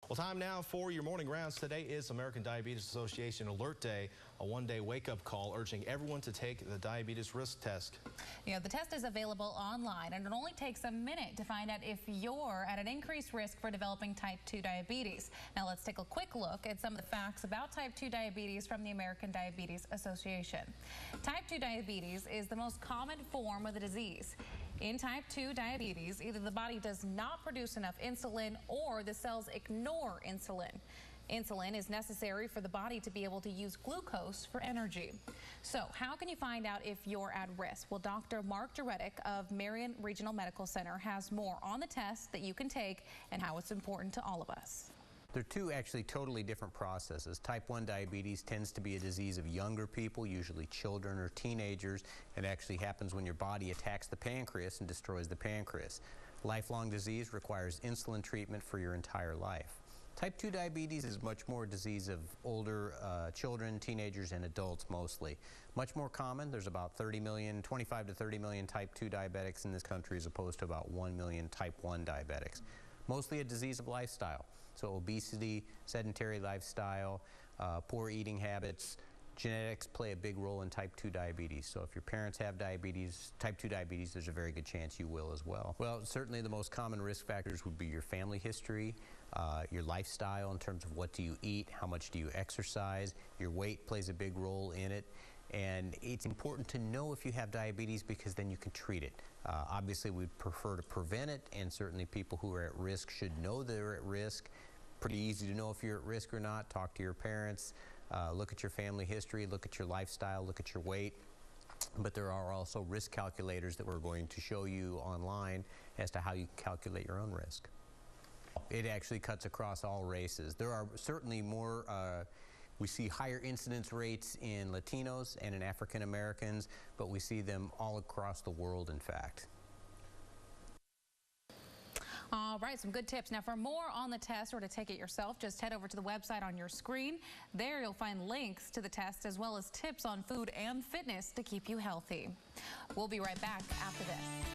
Well, time now for your morning rounds. Today is American Diabetes Association Alert Day, a one-day wake-up call urging everyone to take the diabetes risk test. The test is available online, and it only takes a minute to find out if you're at an increased risk for developing type 2 diabetes. Now let's take a quick look at some of the facts about type 2 diabetes from the American Diabetes Association. Type 2 diabetes is the most common form of the disease. In type 2 diabetes, either the body does not produce enough insulin or the cells ignore insulin. Insulin is necessary for the body to be able to use glucose for energy. So how can you find out if you're at risk? Well, Dr. Mark Juretic of Marion Regional Medical Center has more on the test that you can take and how it's important to all of us. They're two actually totally different processes. Type 1 diabetes tends to be a disease of younger people, usually children or teenagers. It actually happens when your body attacks the pancreas and destroys the pancreas. Lifelong disease requires insulin treatment for your entire life. Type 2 diabetes is much more a disease of older children, teenagers, and adults mostly. Much more common. There's about 25 to 30 million type 2 diabetics in this country as opposed to about 1 million type 1 diabetics. Mostly a disease of lifestyle. So obesity, sedentary lifestyle, poor eating habits. Genetics play a big role in type 2 diabetes. So if your parents have diabetes, type 2 diabetes, there's a very good chance you will as well. Well, certainly the most common risk factors would be your family history, your lifestyle in terms of what do you eat, how much do you exercise, your weight plays a big role in it. And it's important to know if you have diabetes because then you can treat it. Obviously, we'd prefer to prevent it, and certainly people who are at risk should know they're at risk. Pretty easy to know if you're at risk or not. Talk to your parents, look at your family history, look at your lifestyle, look at your weight. But there are also risk calculators that we're going to show you online as to how you calculate your own risk. It actually cuts across all races. There are certainly more we see higher incidence rates in Latinos and in African Americans, but we see them all across the world, in fact. All right, some good tips. Now, for more on the test or to take it yourself, just head over to the website on your screen. There you'll find links to the test as well as tips on food and fitness to keep you healthy. We'll be right back after this.